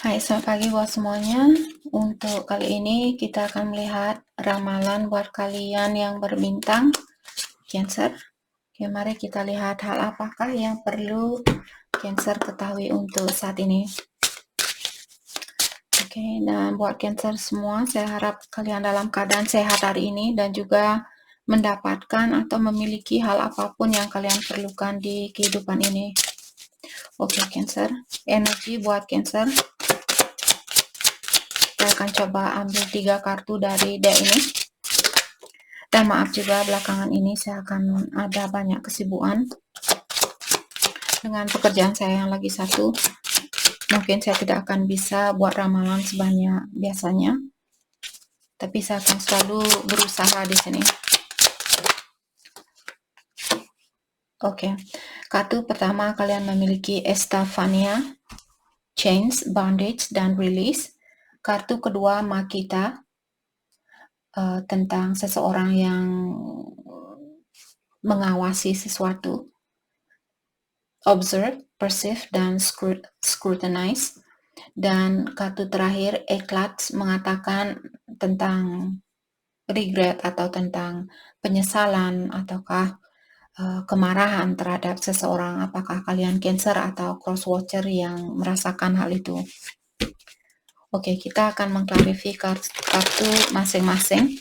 Hai, selamat pagi buat semuanya. Untuk kali ini kita akan melihat ramalan buat kalian yang berbintang Cancer. Oke, mari kita lihat hal apakah yang perlu Cancer ketahui untuk saat ini. Oke, dan buat Cancer semua, saya harap kalian dalam keadaan sehat hari ini dan juga mendapatkan atau memiliki hal apapun yang kalian perlukan di kehidupan ini. Oke, Cancer. Energi buat Cancer. Saya akan coba ambil 3 kartu dari deck ini. Dan maaf juga belakangan ini saya akan ada banyak kesibukan dengan pekerjaan saya yang lagi satu. Mungkin saya tidak akan bisa buat ramalan sebanyak biasanya. Tapi saya akan selalu berusaha di sini. Oke. Kartu pertama kalian memiliki Estefania, Chains, Bondage, dan Release. Kartu kedua Makita, tentang seseorang yang mengawasi sesuatu. Observe, perceive, dan scrutinize. Dan kartu terakhir Eclats mengatakan tentang regret atau tentang penyesalan ataukah kemarahan terhadap seseorang. Apakah kalian Cancer atau cross watcher yang merasakan hal itu? Oke, kita akan mengklarifikasi kartu masing-masing.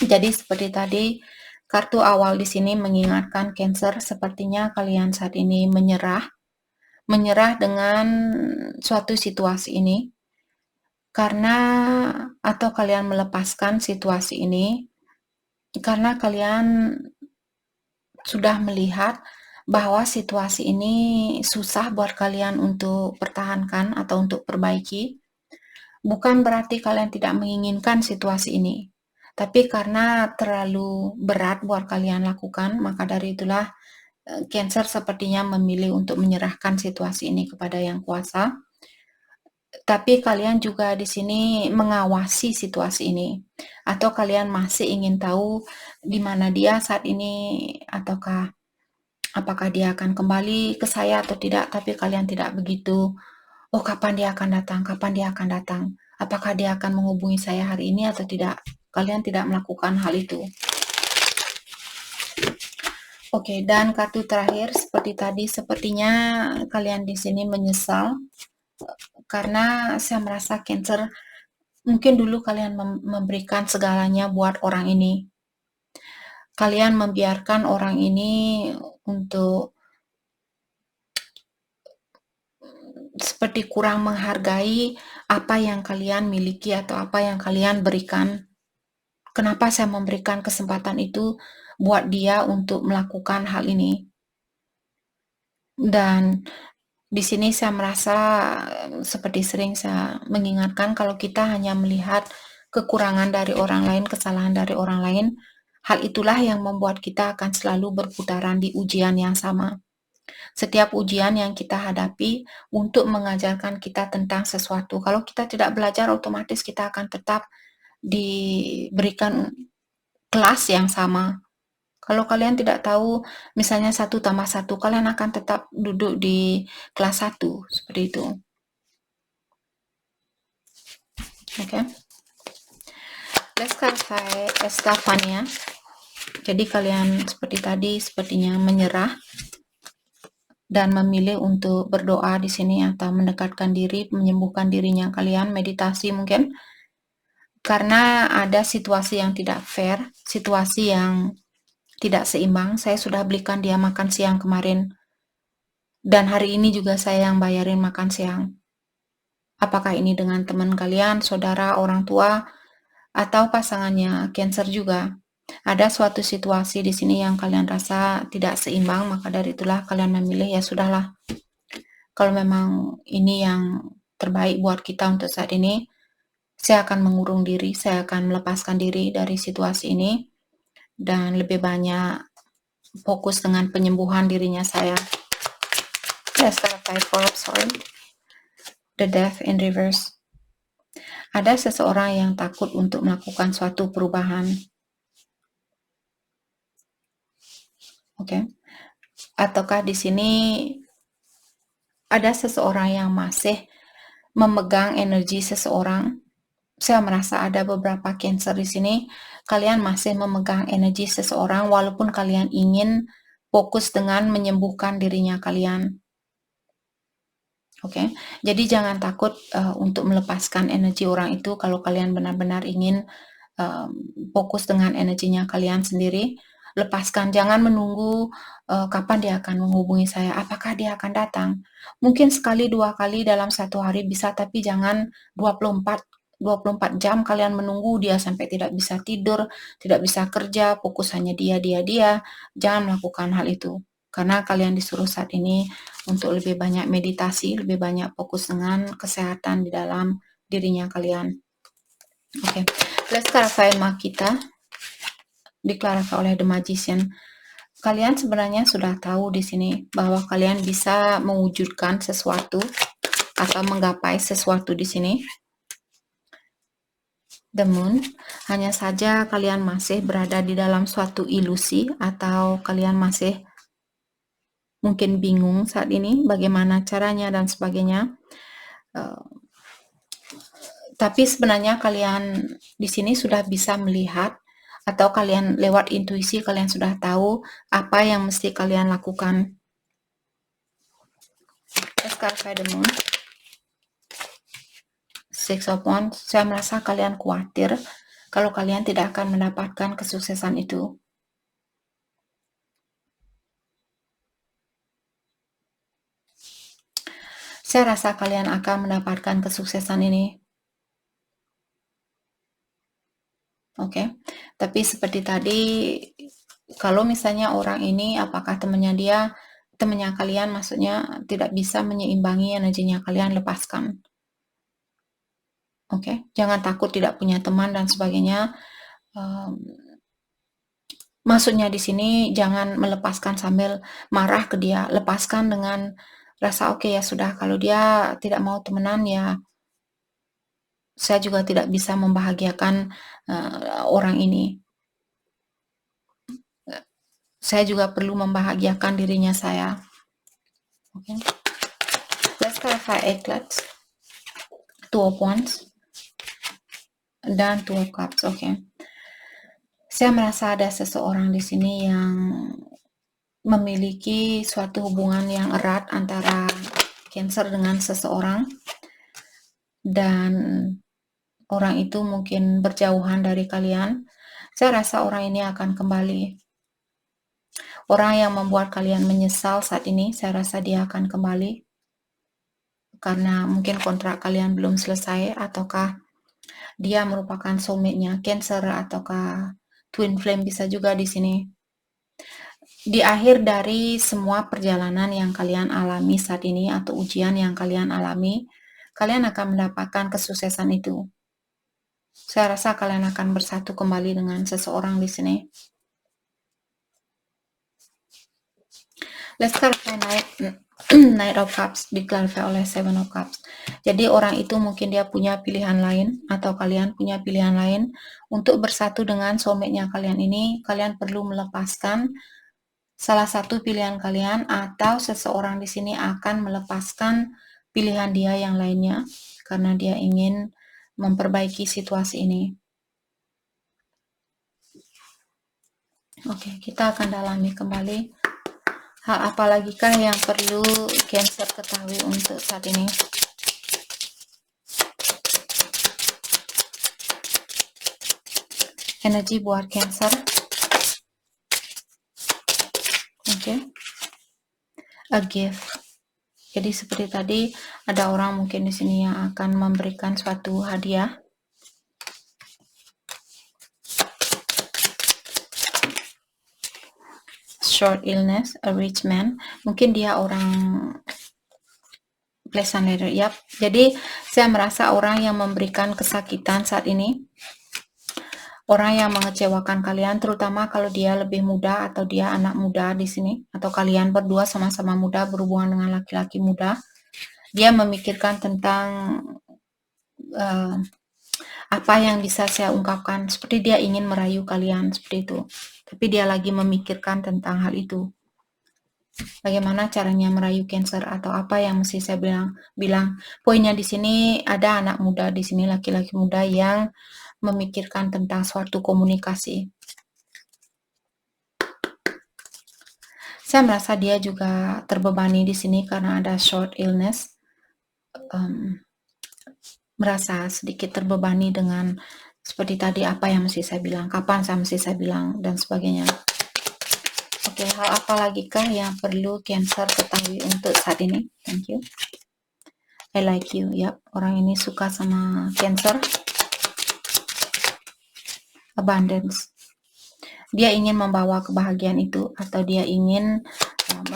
Jadi seperti tadi, kartu awal di sini mengingatkan Cancer sepertinya kalian saat ini menyerah dengan suatu situasi ini karena atau kalian melepaskan situasi ini karena kalian sudah melihat bahwa situasi ini susah buat kalian untuk pertahankan atau untuk perbaiki. Bukan berarti kalian tidak menginginkan situasi ini, tapi karena terlalu berat buat kalian lakukan, maka dari itulah Cancer sepertinya memilih untuk menyerahkan situasi ini kepada Yang Kuasa. Tapi kalian juga di sini mengawasi situasi ini, atau kalian masih ingin tahu di mana dia saat ini, ataukah apakah dia akan kembali ke saya atau tidak. Tapi kalian tidak begitu, oh kapan dia akan datang, kapan dia akan datang, apakah dia akan menghubungi saya hari ini atau tidak. Kalian tidak melakukan hal itu. Oke, dan kartu terakhir seperti tadi, sepertinya kalian di sini menyesal karena saya merasa Cancer mungkin dulu kalian memberikan segalanya buat orang ini. Kalian membiarkan orang ini untuk seperti kurang menghargai apa yang kalian miliki atau apa yang kalian berikan. Kenapa saya memberikan kesempatan itu buat dia untuk melakukan hal ini? Dan di sini saya merasa seperti sering saya mengingatkan kalau kita hanya melihat kekurangan dari orang lain, kesalahan dari orang lain, hal itulah yang membuat kita akan selalu berputaran di ujian yang sama. Setiap ujian yang kita hadapi untuk mengajarkan kita tentang sesuatu. Kalau kita tidak belajar, otomatis kita akan tetap diberikan kelas yang sama. Kalau kalian tidak tahu misalnya 1+1, kalian akan tetap duduk di kelas 1, seperti itu. Oke. Let's clarify Estefania. Jadi kalian seperti tadi sepertinya menyerah dan memilih untuk berdoa di sini atau mendekatkan diri, menyembuhkan dirinya kalian, meditasi mungkin. Karena ada situasi yang tidak fair, situasi yang tidak seimbang. Saya sudah belikan dia makan siang kemarin. Dan hari ini juga saya yang bayarin makan siang. Apakah ini dengan teman kalian, saudara, orang tua, atau pasangannya Cancer juga? Ada suatu situasi di sini yang kalian rasa tidak seimbang, maka dari itulah kalian memilih, ya sudahlah. Kalau memang ini yang terbaik buat kita untuk saat ini, saya akan mengurung diri, saya akan melepaskan diri dari situasi ini, dan lebih banyak fokus dengan penyembuhan dirinya saya. Let's start by sorry. The Death in Reverse. Ada seseorang yang takut untuk melakukan suatu perubahan. Oke. Ataukah di sini ada seseorang yang masih memegang energi seseorang. Saya merasa ada beberapa Cancer di sini, kalian masih memegang energi seseorang walaupun kalian ingin fokus dengan menyembuhkan dirinya kalian. Oke, jadi jangan takut untuk melepaskan energi orang itu kalau kalian benar-benar ingin fokus dengan energinya kalian sendiri. Lepaskan, jangan menunggu kapan dia akan menghubungi saya, apakah dia akan datang. Mungkin sekali, 2 kali dalam 1 hari bisa, tapi jangan 24 jam kalian menunggu dia sampai tidak bisa tidur, tidak bisa kerja, fokus hanya dia. Jangan melakukan hal itu. Karena kalian disuruh saat ini untuk lebih banyak meditasi, lebih banyak fokus dengan kesehatan di dalam dirinya kalian. Oke, let's clarify Makita, diklarifikasi oleh The Magician. Kalian sebenarnya sudah tahu di sini bahwa kalian bisa mewujudkan sesuatu atau menggapai sesuatu di sini. The Moon, hanya saja kalian masih berada di dalam suatu ilusi atau kalian masih mungkin bingung saat ini bagaimana caranya dan sebagainya. Tapi sebenarnya kalian di sini sudah bisa melihat atau kalian lewat intuisi kalian sudah tahu apa yang mesti kalian lakukan. Sekarang The Moon, Six of Wands, saya merasa kalian khawatir kalau kalian tidak akan mendapatkan kesuksesan itu. Saya rasa kalian akan mendapatkan kesuksesan ini. Oke, tapi seperti tadi, kalau misalnya orang ini, apakah temannya kalian maksudnya tidak bisa menyeimbangi energinya kalian, lepaskan. Oke, jangan takut tidak punya teman dan sebagainya. Maksudnya di sini jangan melepaskan sambil marah ke dia, lepaskan dengan rasa oke ya sudah, kalau dia tidak mau temenan ya saya juga tidak bisa membahagiakan orang ini. Saya juga perlu membahagiakan dirinya saya. Oke. Let's clarify Eclipse. Two of Wands dan Two of Cups. Oke. Saya merasa ada seseorang di sini yang memiliki suatu hubungan yang erat antara Cancer dengan seseorang, dan orang itu mungkin berjauhan dari kalian. Saya rasa orang ini akan kembali. Orang yang membuat kalian menyesal saat ini, saya rasa dia akan kembali. Karena mungkin kontrak kalian belum selesai, ataukah dia merupakan soulmate-nya Cancer, ataukah twin flame bisa juga di sini. Di akhir dari semua perjalanan yang kalian alami saat ini atau ujian yang kalian alami, kalian akan mendapatkan kesuksesan itu. Saya rasa kalian akan bersatu kembali dengan seseorang di sini. Let's clarify Knight of Cups, diklarifikasi oleh Seven of Cups. Jadi orang itu mungkin dia punya pilihan lain, atau kalian punya pilihan lain. Untuk bersatu dengan soulmate-nya kalian ini, kalian perlu melepaskan salah satu pilihan kalian, atau seseorang di sini akan melepaskan pilihan dia yang lainnya karena dia ingin memperbaiki situasi ini. Oke, kita akan dalami kembali hal apalagikah yang perlu Cancer ketahui untuk saat ini. Energi buat Cancer. Oke. A gift. Jadi seperti tadi, ada orang mungkin di sini yang akan memberikan suatu hadiah. Short illness, a rich man. Mungkin dia orang pleasant letter. Yap. Jadi saya merasa orang yang memberikan kesakitan saat ini, orang yang mengecewakan kalian, terutama kalau dia lebih muda atau dia anak muda di sini, atau kalian berdua sama-sama muda berhubungan dengan laki-laki muda. Dia memikirkan tentang apa yang bisa saya ungkapkan, seperti dia ingin merayu kalian seperti itu, tapi dia lagi memikirkan tentang hal itu. Bagaimana caranya merayu Cancer atau apa yang mesti saya bilang. Poinnya di sini ada anak muda di sini, laki-laki muda yang memikirkan tentang suatu komunikasi. Saya merasa dia juga terbebani di sini karena ada short illness. Merasa sedikit terbebani dengan seperti tadi apa yang mesti saya bilang, kapan mesti saya bilang, dan sebagainya. Oke, hal apa lagi kah yang perlu Cancer ketahui untuk saat ini? Thank you. I like you. Yap, orang ini suka sama Cancer. Abundance. Dia ingin membawa kebahagiaan itu, atau dia ingin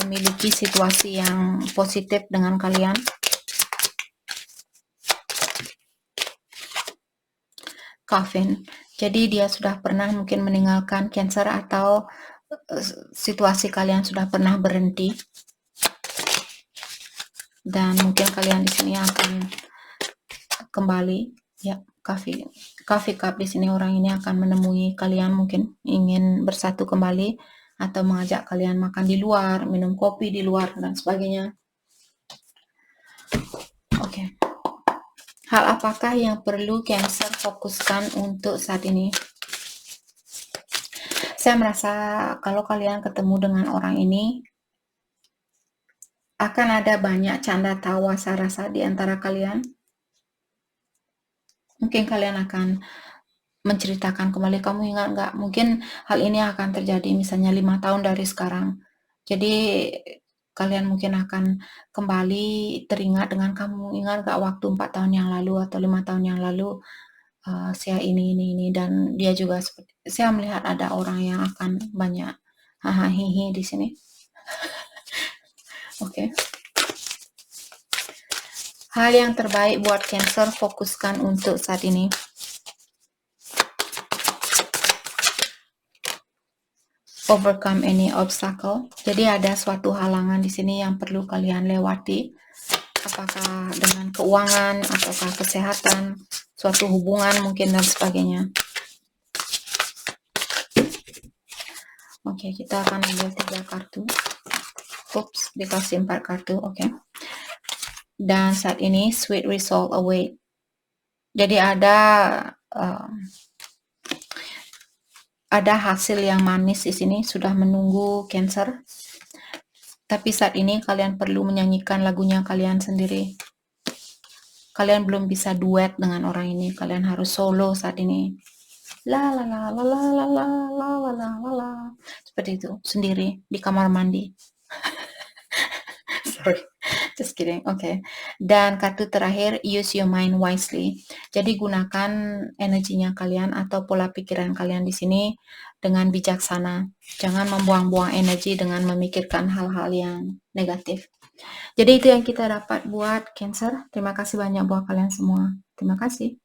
memiliki situasi yang positif dengan kalian. Coffin. Jadi dia sudah pernah mungkin meninggalkan Cancer, atau situasi kalian sudah pernah berhenti. Dan mungkin kalian di sini akan kembali. Ya, coffee cup di sini orang ini akan menemui kalian, mungkin ingin bersatu kembali atau mengajak kalian makan di luar, minum kopi di luar dan sebagainya. Oke. Hal apakah yang perlu Cancer fokuskan untuk saat ini? Saya merasa kalau kalian ketemu dengan orang ini akan ada banyak canda tawa saya rasa di antara kalian. Mungkin kalian akan menceritakan kembali, kamu ingat nggak? Mungkin hal ini akan terjadi misalnya 5 tahun dari sekarang. Jadi kalian mungkin akan kembali teringat dengan, kamu ingat nggak waktu 4 tahun yang lalu atau 5 tahun yang lalu saya ini, dan dia juga seperti, saya melihat ada orang yang akan banyak hahaha hihi di sini. Oke. Hal yang terbaik buat Cancer fokuskan untuk saat ini. Overcome any obstacle. Jadi ada suatu halangan di sini yang perlu kalian lewati. Apakah dengan keuangan, ataukah kesehatan, suatu hubungan mungkin, dan sebagainya. Oke, kita akan ambil 3 kartu. Oops, dikasih 4 kartu. Oke. Dan saat ini sweet result await. Jadi ada hasil yang manis di sini sudah menunggu Cancer. Tapi saat ini kalian perlu menyanyikan lagunya kalian sendiri. Kalian belum bisa duet dengan orang ini, kalian harus solo saat ini. La la la la la la la la la la la la. Seperti itu, sendiri di kamar mandi. Sorry, just kidding. Oke. Dan kartu terakhir, use your mind wisely. Jadi gunakan energinya kalian atau pola pikiran kalian di sini dengan bijaksana. Jangan membuang-buang energi dengan memikirkan hal-hal yang negatif. Jadi itu yang kita dapat buat Cancer. Terima kasih banyak buat kalian semua. Terima kasih.